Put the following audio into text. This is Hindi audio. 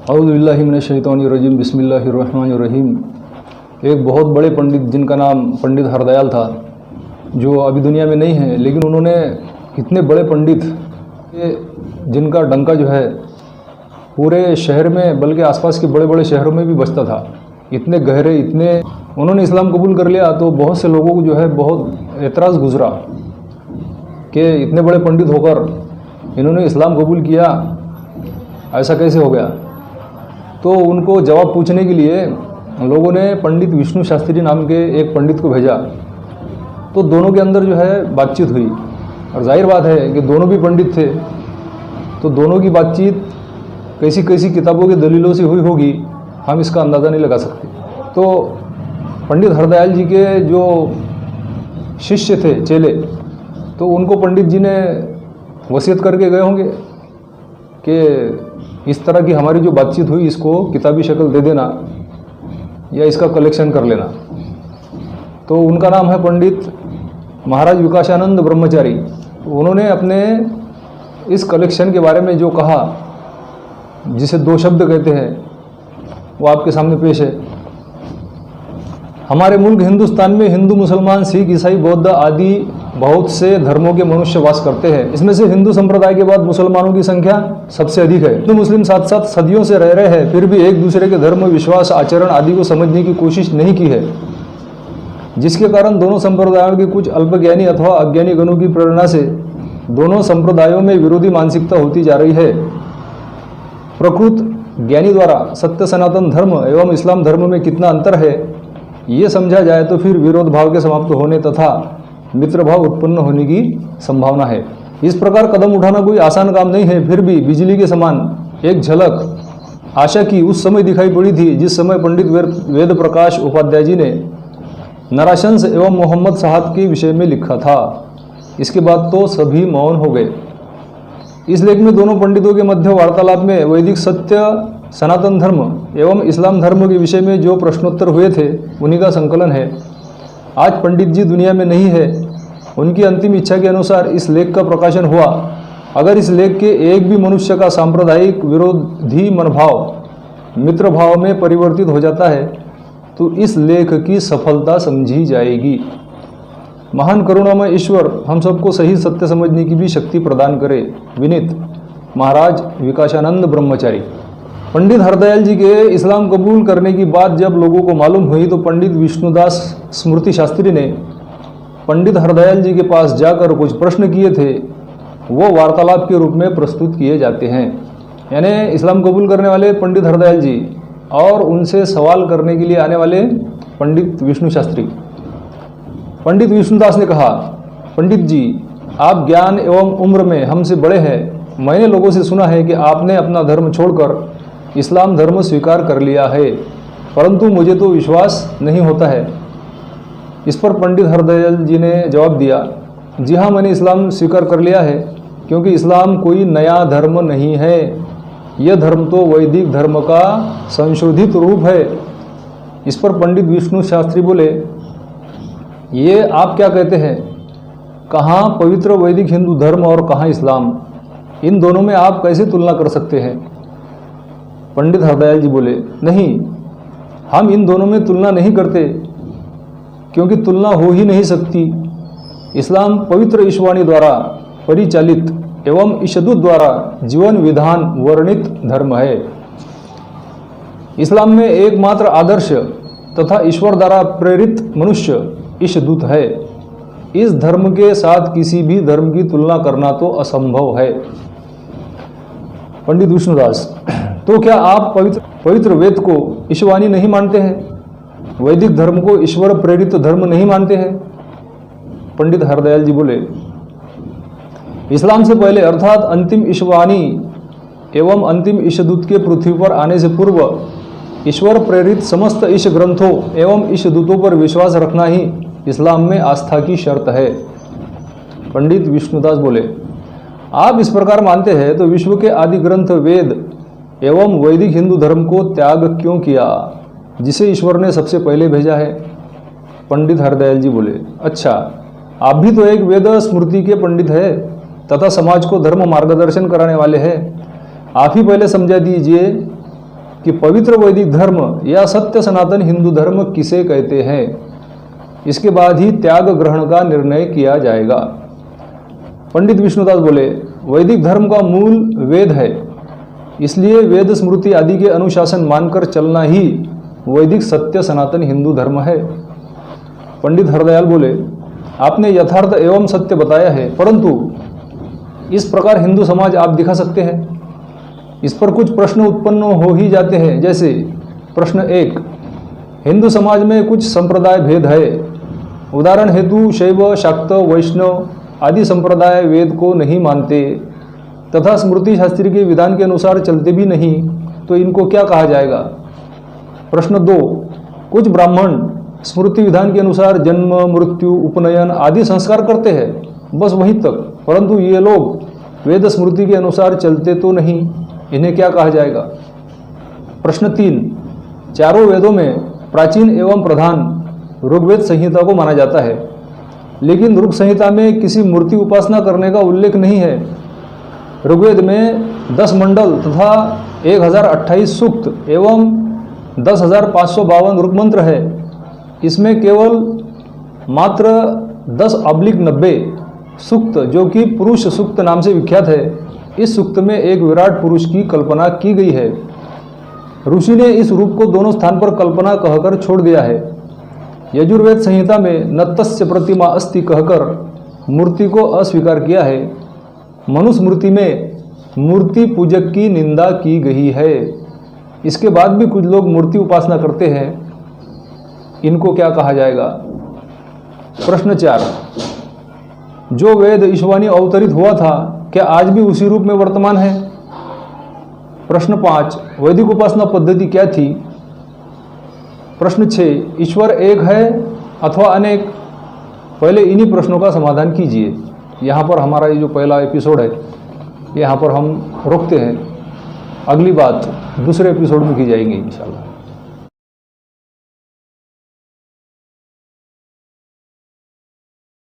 औज़ुबिल्लाहि मिनश्शैतानिर्रजीम बिस्मिल्लाहिर्रहमानिर्रहीम। एक बहुत बड़े पंडित जिनका नाम पंडित हरदयाल था, जो अभी दुनिया में नहीं है, लेकिन उन्होंने इतने बड़े पंडित जिनका डंका जो है पूरे शहर में बल्कि आसपास के बड़े बड़े शहरों में भी बजता था। इतने गहरे, इतने उन्होंने इस्लाम कबूल कर लिया तो बहुत से लोगों को जो है बहुत एतराज़ गुजरा कि इतने बड़े पंडित होकर इन्होंने इस्लाम कबूल किया, ऐसा कैसे हो गया। तो उनको जवाब पूछने के लिए लोगों ने पंडित विष्णु शास्त्री नाम के एक पंडित को भेजा। तो दोनों के अंदर जो है बातचीत हुई, और जाहिर बात है कि दोनों भी पंडित थे, तो दोनों की बातचीत कैसी कैसी किताबों की दलीलों से हुई होगी, हम इसका अंदाज़ा नहीं लगा सकते। तो पंडित हरदयाल जी के जो शिष्य थे, चेले, तो उनको पंडित जी ने वसीयत करके गए होंगे कि इस तरह की हमारी जो बातचीत हुई इसको किताबी शक्ल दे देना या इसका कलेक्शन कर लेना। तो उनका नाम है पंडित महाराज विकासानंद ब्रह्मचारी। उन्होंने अपने इस कलेक्शन के बारे में जो कहा, जिसे दो शब्द कहते हैं, वो आपके सामने पेश है। हमारे मुल्क हिंदुस्तान में हिंदू, मुसलमान, सिख, ईसाई, बौद्ध आदि बहुत से धर्मों के मनुष्य वास करते हैं। इसमें से हिंदू संप्रदाय के बाद मुसलमानों की संख्या सबसे अधिक है। हिंदू मुस्लिम साथ साथ सदियों से रह रहे हैं, फिर भी एक दूसरे के धर्म, विश्वास, आचरण आदि को समझने की कोशिश नहीं की है, जिसके कारण दोनों संप्रदायों के कुछ अल्पज्ञानी अथवा अज्ञानी गणों की प्रेरणा से दोनों संप्रदायों में विरोधी मानसिकता होती जा रही है। प्रकृत ज्ञानी द्वारा सत्य सनातन धर्म एवं इस्लाम धर्म में कितना अंतर है, ये समझा जाए तो फिर विरोध भाव के समाप्त होने तथा मित्र भाव उत्पन्न होने की संभावना है। इस प्रकार कदम उठाना कोई आसान काम नहीं है। फिर भी बिजली के समान एक झलक आशा की उस समय दिखाई पड़ी थी, जिस समय पंडित वेद प्रकाश उपाध्याय जी ने नराशंस एवं मोहम्मद साहब के विषय में लिखा था। इसके बाद तो सभी मौन हो गए। इस लेख में दोनों पंडितों के मध्य वार्तालाप में वैदिक सत्य, सनातन धर्म एवं इस्लाम धर्म के विषय में जो प्रश्नोत्तर हुए थे, उन्हीं का संकलन है। आज पंडित जी दुनिया में नहीं है। उनकी अंतिम इच्छा के अनुसार इस लेख का प्रकाशन हुआ। अगर इस लेख के एक भी मनुष्य का सांप्रदायिक विरोधी मनोभाव मित्र भाव में परिवर्तित हो जाता है तो इस लेख की सफलता समझी जाएगी। महान करुणामय ईश्वर हम सबको सही सत्य समझने की भी शक्ति प्रदान करे। विनीत, महाराज विकासानंद ब्रह्मचारी। पंडित हरदयाल जी के इस्लाम कबूल करने की बात जब लोगों को मालूम हुई तो पंडित विष्णुदास स्मृति शास्त्री ने पंडित हरदयाल जी के पास जाकर कुछ प्रश्न किए थे। वो वार्तालाप के रूप में प्रस्तुत किए जाते हैं। यानी इस्लाम कबूल करने वाले पंडित हरदयाल जी और उनसे सवाल करने के लिए आने वाले पंडित विष्णु शास्त्री। पंडित विष्णुदास ने कहा, पंडित जी, आप ज्ञान एवं उम्र में हमसे बड़े हैं। मैंने लोगों से सुना है कि आपने अपना धर्म छोड़कर इस्लाम धर्म स्वीकार कर लिया है, परंतु मुझे तो विश्वास नहीं होता है। इस पर पंडित हरदयाल जी ने जवाब दिया, जी हाँ, मैंने इस्लाम स्वीकार कर लिया है, क्योंकि इस्लाम कोई नया धर्म नहीं है। यह धर्म तो वैदिक धर्म का संशोधित रूप है। इस पर पंडित विष्णु शास्त्री बोले, ये आप क्या कहते हैं? कहाँ पवित्र वैदिक हिंदू धर्म और कहाँ इस्लाम? इन दोनों में आप कैसे तुलना कर सकते हैं? पंडित हरदयाल जी बोले, नहीं, हम इन दोनों में तुलना नहीं करते, क्योंकि तुलना हो ही नहीं सकती। इस्लाम पवित्र ईश्वाणी द्वारा परिचालित एवं ईशदूत द्वारा जीवन विधान वर्णित धर्म है। इस्लाम में एकमात्र आदर्श तथा ईश्वर द्वारा प्रेरित मनुष्य ईशदूत है। इस धर्म के साथ किसी भी धर्म की तुलना करना तो असंभव है। पंडित विष्णुदास, तो क्या आप पवित्र वेद को ईश्वानी नहीं मानते हैं? वैदिक धर्म को ईश्वर प्रेरित धर्म नहीं मानते हैं? पंडित हरदयाल जी बोले, इस्लाम से पहले अर्थात अंतिम ईश्वानी एवं अंतिम ईशदूत के पृथ्वी पर आने से पूर्व ईश्वर प्रेरित समस्त ईश ग्रंथों एवं ईशदूतों पर विश्वास रखना ही इस्लाम में आस्था की शर्त है। पंडित विष्णुदास बोले, आप इस प्रकार मानते हैं तो विश्व के आदि ग्रंथ वेद एवं वैदिक हिंदू धर्म को त्याग क्यों किया, जिसे ईश्वर ने सबसे पहले भेजा है? पंडित हरदयाल जी बोले, अच्छा, आप भी तो एक वेद स्मृति के पंडित हैं तथा समाज को धर्म मार्गदर्शन कराने वाले हैं। आप ही पहले समझा दीजिए कि पवित्र वैदिक धर्म या सत्य सनातन हिंदू धर्म किसे कहते हैं। इसके बाद ही त्याग ग्रहण का निर्णय किया जाएगा। पंडित विष्णुदास बोले, वैदिक धर्म का मूल वेद है, इसलिए वेद स्मृति आदि के अनुशासन मानकर चलना ही वैदिक सत्य सनातन हिंदू धर्म है। पंडित हरदयाल बोले, आपने यथार्थ एवं सत्य बताया है, परंतु इस प्रकार हिंदू समाज आप दिखा सकते हैं। इस पर कुछ प्रश्न उत्पन्न हो ही जाते हैं। जैसे प्रश्न 1, हिंदू समाज में कुछ संप्रदाय भेद है। उदाहरण हेतु शैव, शाक्त, वैष्णव आदि संप्रदाय वेद को नहीं मानते तथा स्मृति शास्त्र के विधान के अनुसार चलते भी नहीं, तो इनको क्या कहा जाएगा। प्रश्न 2, कुछ ब्राह्मण स्मृति विधान के अनुसार जन्म, मृत्यु, उपनयन आदि संस्कार करते हैं, बस वहीं तक, परंतु ये लोग वेद स्मृति के अनुसार चलते तो नहीं, इन्हें क्या कहा जाएगा। प्रश्न 3, चारों वेदों में प्राचीन एवं प्रधान ऋग्वेद संहिता को माना जाता है, लेकिन ऋग संहिता में किसी मूर्ति उपासना करने का उल्लेख नहीं है। ऋग्वेद में 10 मंडल तथा 1028 सूक्त एवं 10,552 ऋग मंत्र है। इसमें केवल मात्र 10/90 सूक्त, जो कि पुरुष सूक्त नाम से विख्यात है, इस सूक्त में एक विराट पुरुष की कल्पना की गई है। ऋषि ने इस रूप को दोनों स्थान पर कल्पना कहकर छोड़ दिया है। यजुर्वेद संहिता में नत्तस्य प्रतिमा अस्ति कहकर मूर्ति को अस्वीकार किया है। मनुस्मृति में मूर्ति पूजक की निंदा की गई है। इसके बाद भी कुछ लोग मूर्ति उपासना करते हैं, इनको क्या कहा जाएगा। प्रश्न 4, जो वेद ईशावानी अवतरित हुआ था, क्या आज भी उसी रूप में वर्तमान है। प्रश्न 5, वैदिक उपासना पद्धति क्या थी। प्रश्न 6, ईश्वर एक है अथवा अनेक। पहले इन्हीं प्रश्नों का समाधान कीजिए। यहाँ पर हमारा ये जो पहला एपिसोड है, यहाँ पर हम रोकते हैं। अगली बात दूसरे एपिसोड में की जाएगी इंशाल्लाह।